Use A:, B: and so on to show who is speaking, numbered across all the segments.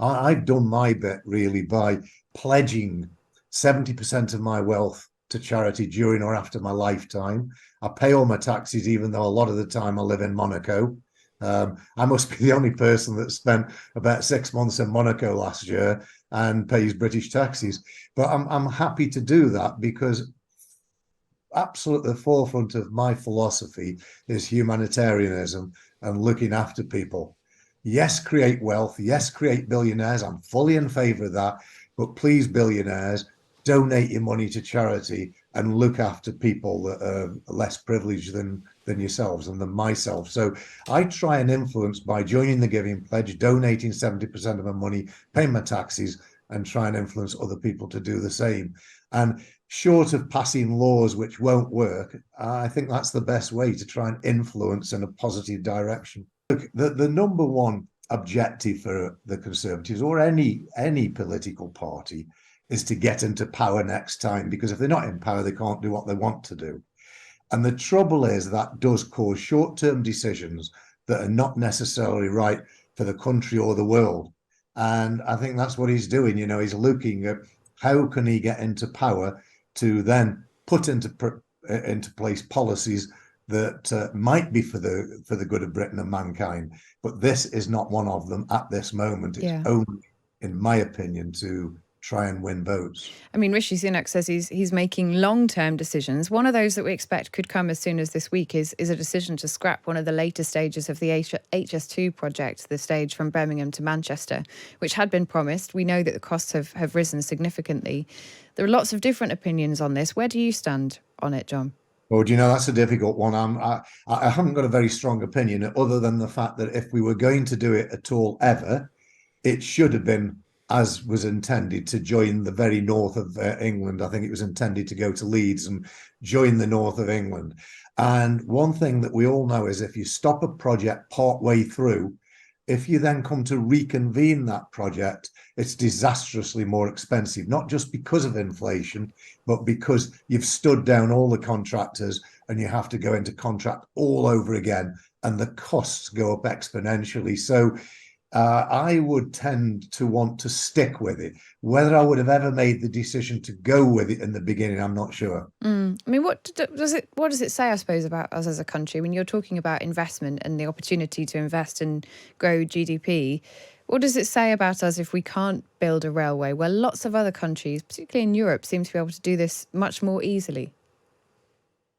A: I've done my bit really by pledging 70% of my wealth to charity during or after my lifetime. I pay all my taxes, even though a lot of the time I live in Monaco. I must be the only person that spent about 6 months in Monaco last year and pays British taxes. But I'm happy to do that because absolutely the forefront of my philosophy is humanitarianism and looking after people. Yes, create wealth. Yes, create billionaires. I'm fully in favor of that. But please, billionaires, donate your money to charity and look after people that are less privileged than yourselves and than myself. So I try and influence by joining the Giving Pledge, donating 70% of my money, paying my taxes, and try and influence other people to do the same. And short of passing laws which won't work, I think that's the best way to try and influence in a positive direction. Look, the number one objective for the Conservatives or any political party is to get into power next time, because if they're not in power, they can't do what they want to do. And the trouble is that does cause short-term decisions that are not necessarily right for the country or the world. And I think that's what he's doing. You know, he's looking at how can he get into power to then put into place policies that might be for the good of Britain and mankind. But this is not one of them at this moment. It's only, in my opinion, to try and win votes.
B: I mean, Rishi Sunak says he's making long-term decisions. One of those that we expect could come as soon as this week is a decision to scrap one of the later stages of the HS2 project, the stage from Birmingham to Manchester, which had been promised. We know that the costs have risen significantly. There are lots of different opinions on this. Where do you stand on it, John?
A: Well, do you know, that's a difficult one. I haven't got a very strong opinion, other than the fact that if we were going to do it at all ever, it should have been, as was intended, to join the very north of England. I think it was intended to go to Leeds and join the north of England. And one thing that we all know is if you stop a project partway through, if you then come to reconvene that project, it's disastrously more expensive, not just because of inflation, but because you've stood down all the contractors and you have to go into contract all over again, and the costs go up exponentially. So I would tend to want to stick with it. Whether I would have ever made the decision to go with it in the beginning, I'm not sure.
B: I mean, what does it say, I suppose, about us as a country? When you're talking about investment and the opportunity to invest and grow GDP, what does it say about us if we can't build a railway where lots of other countries, particularly in Europe, seem to be able to do this much more easily?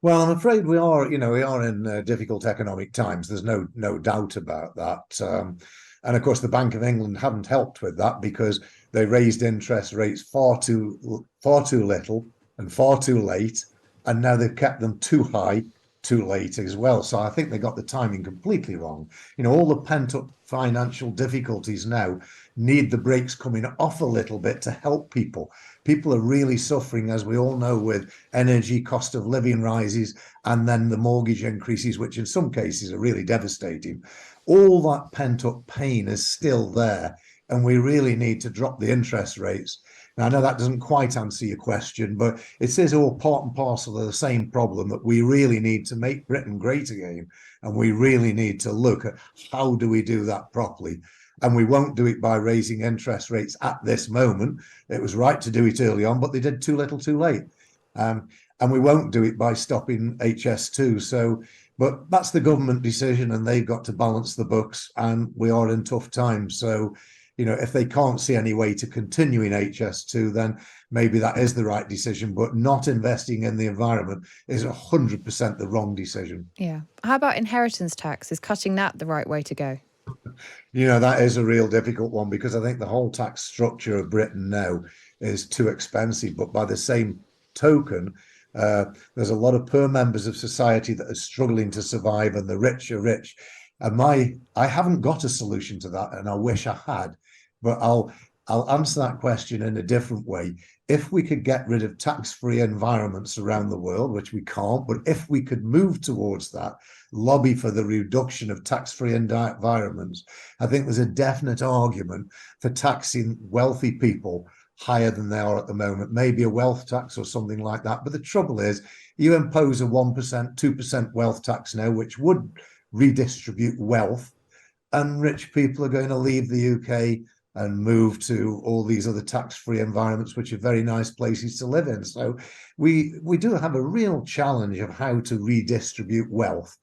A: Well, I'm afraid we are in difficult economic times. There's no doubt about that. And of course, the Bank of England haven't helped with that, because they raised interest rates far too little and far too late, and now they've kept them too high too late as well. So I think they got the timing completely wrong. You know, all the pent-up financial difficulties now need the brakes coming off a little bit to help people. People are really suffering, as we all know, with energy, cost of living rises, and then the mortgage increases, which in some cases are really devastating. All that pent-up pain is still there, and we really need to drop the interest rates. Now, I know that doesn't quite answer your question, but it is all part and parcel of the same problem, that we really need to make Britain great again. And we really need to look at how do we do that properly. And we won't do it by raising interest rates at this moment. It was right to do it early on, but they did too little too late. And we won't do it by stopping HS2. So, but that's the government decision, and they've got to balance the books, and we are in tough times. So, you know, if they can't see any way to continue in HS2, then maybe that is the right decision. But not investing in the environment is 100% the wrong decision.
B: Yeah. How about inheritance tax? Is cutting that the right way to go?
A: You know, that is a real difficult one, because I think the whole tax structure of Britain now is too expensive. But by the same token, there's a lot of poor members of society that are struggling to survive, and the rich are rich. And I haven't got a solution to that, and I wish I had. But I'll answer that question in a different way. If we could get rid of tax-free environments around the world, which we can't, but if we could move towards that, lobby for the reduction of tax-free environments, I think there's a definite argument for taxing wealthy people higher than they are at the moment, maybe a wealth tax or something like that. But the trouble is, you impose a 1%, 2% wealth tax now, which would redistribute wealth, and rich people are going to leave the UK and move to all these other tax-free environments, which are very nice places to live in. So we do have a real challenge of how to redistribute wealth.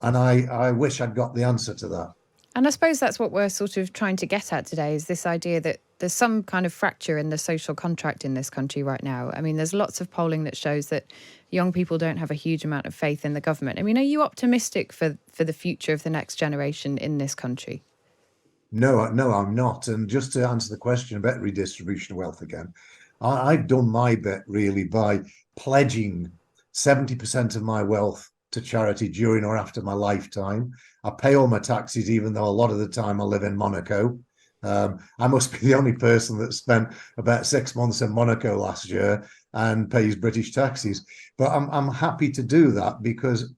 A: And I wish I'd got the answer to that.
B: And I suppose that's what we're sort of trying to get at today, is this idea that there's some kind of fracture in the social contract in this country right now. I mean, there's lots of polling that shows that young people don't have a huge amount of faith in the government. I mean, are you optimistic for the future of the next generation in this country?
A: No, I'm not. And just to answer the question about redistribution of wealth again, I've done my bit really by pledging 70% of my wealth to charity during or after my lifetime. I pay all my taxes, even though a lot of the time I live in Monaco. I must be the only person that spent about 6 months in Monaco last year and pays British taxes. But I'm happy to do that because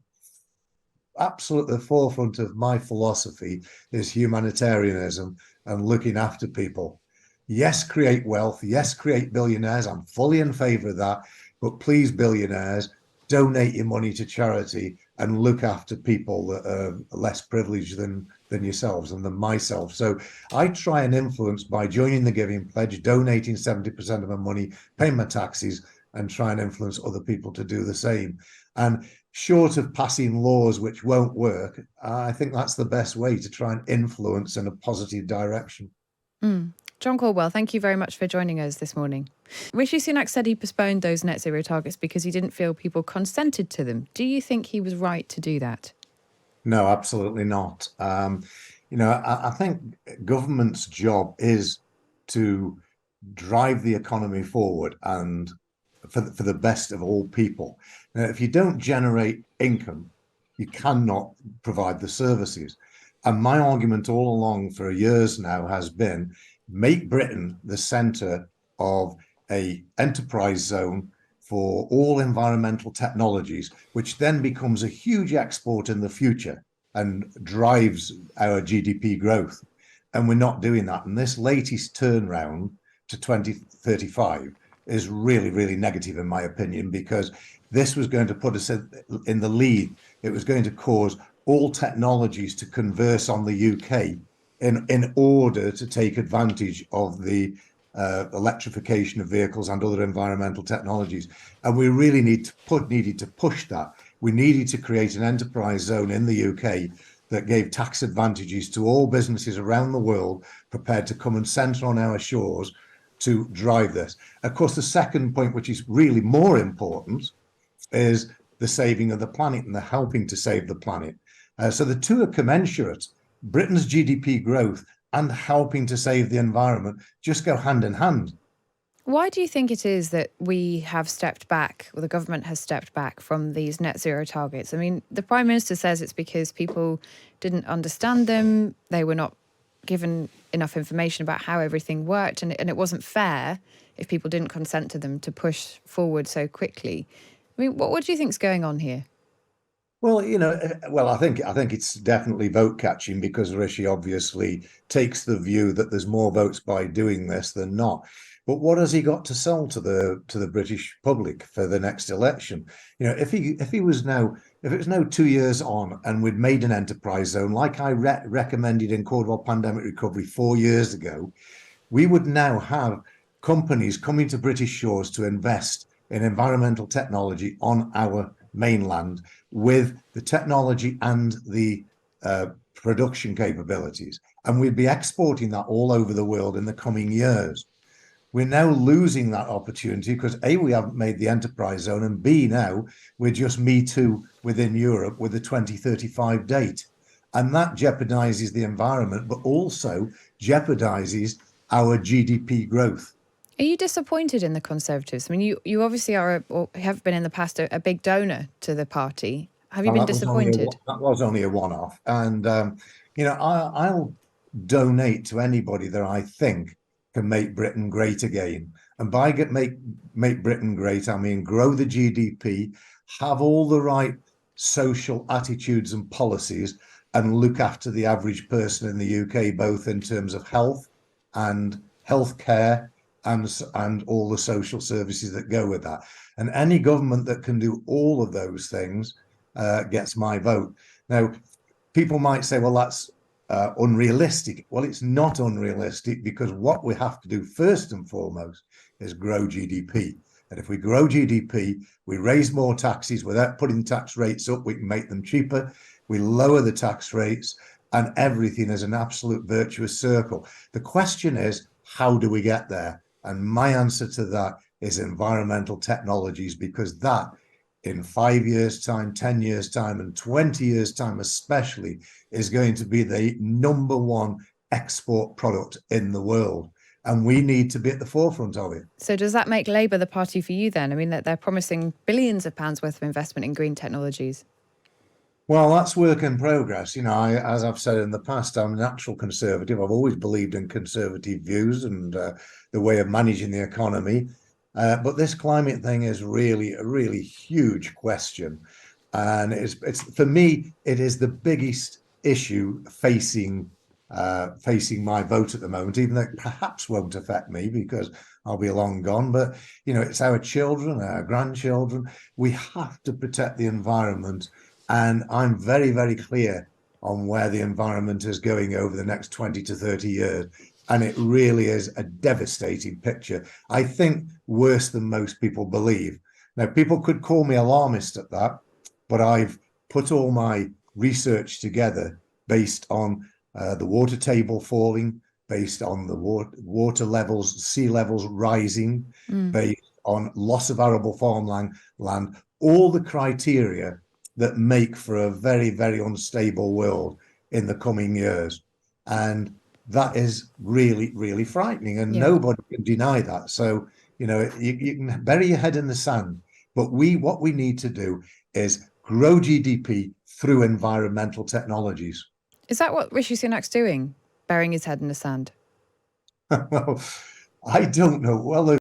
A: absolutely the forefront of my philosophy is humanitarianism and looking after people. Yes, create wealth. Yes, create billionaires. I'm fully in favor of that. But please, billionaires, donate your money to charity and look after people that are less privileged than yourselves and than myself. So I try and influence by joining the Giving Pledge, donating 70% of my money, paying my taxes, and try and influence other people to do the same. And short of passing laws which won't work, I think that's the best way to try and influence in a positive direction.
B: John Caudwell, thank you very much for joining us this morning. Rishi Sunak said he postponed those net zero targets because he didn't feel people consented to them. Do you think he was right to do that?
A: No, absolutely not. I think government's job is to drive the economy forward and for the best of all people. Now, if you don't generate income, you cannot provide the services. And my argument all along for years now has been make Britain the centre of a enterprise zone for all environmental technologies, which then becomes a huge export in the future and drives our GDP growth. And we're not doing that. And this latest turnaround to 2035 is really, really negative, in my opinion, because this was going to put us in the lead. It was going to cause all technologies to converse on the UK in order to take advantage of the electrification of vehicles and other environmental technologies. And we really needed to push that. We needed to create an enterprise zone in the UK that gave tax advantages to all businesses around the world prepared to come and centre on our shores to drive this. Of course, the second point, which is really more important, is the saving of the planet and the helping to save the planet. So the two are commensurate. Britain's GDP growth and helping to save the environment just go hand in hand.
B: Why do you think it is that we have stepped back, or the government has stepped back from these net zero targets? I mean, the Prime Minister says it's because people didn't understand them. They were not given enough information about how everything worked, and it wasn't fair if people didn't consent to them to push forward so quickly. I mean, what do you think's going on here?
A: Well, I think it's definitely vote catching because Rishi obviously takes the view that there's more votes by doing this than not. But what has he got to sell to the British public for the next election? If it was now 2 years on and we'd made an enterprise zone like I recommended in Caudwell Pandemic Recovery 4 years ago, we would now have companies coming to British shores to invest in environmental technology on our mainland with the technology and the production capabilities. And we'd be exporting that all over the world in the coming years. We're now losing that opportunity because A, we haven't made the enterprise zone, and B, now we're just Me Too within Europe with the 2035 date. And that jeopardizes the environment, but also jeopardizes our GDP growth.
B: Are you disappointed in the Conservatives? I mean, you obviously are, or have been in the past, a big donor to the party. Have you been disappointed?
A: That was only a one-off. And, I'll donate to anybody that I think can make Britain great again. And by make Britain great, I mean grow the GDP, have all the right social attitudes and policies, and look after the average person in the UK, both in terms of health and healthcare and all the social services that go with that. And any government that can do all of those things gets my vote. Now, people might say, well, that's unrealistic. Well, it's not unrealistic, because what we have to do first and foremost is grow GDP. And if we grow GDP, we raise more taxes without putting tax rates up, we can make them cheaper. We lower the tax rates, and everything is an absolute virtuous circle. The question is, how do we get there? And my answer to that is environmental technologies, because that, in 5 years' time, 10 years' time, and 20 years' time especially, is going to be the #1 export product in the world. And we need to be at the forefront of it.
B: So does that make Labour the party for you then? I mean, they're promising billions of pounds worth of investment in green technologies.
A: Well, that's work in progress. As I've said in the past, I'm a natural conservative. I've always believed in conservative views and the way of managing the economy. But this climate thing is really a really huge question. And it's for me, it is the biggest issue facing my vote at the moment, even though it perhaps won't affect me because I'll be long gone. But, it's our children, our grandchildren. We have to protect the environment. And I'm very, very clear on where the environment is going over the next 20 to 30 years. And it really is a devastating picture. I think worse than most people believe. Now, people could call me alarmist at that, but I've put all my research together based on the water table falling, based on the water levels, sea levels rising, based on loss of arable farmland, all the criteria that make for a very, very unstable world in the coming years. And that is really, really frightening, and nobody can deny that. So, you can bury your head in the sand, but what we need to do is grow GDP through environmental technologies.
B: Is that what Rishi Sunak's doing, burying his head in the sand?
A: Well, I don't know. Well,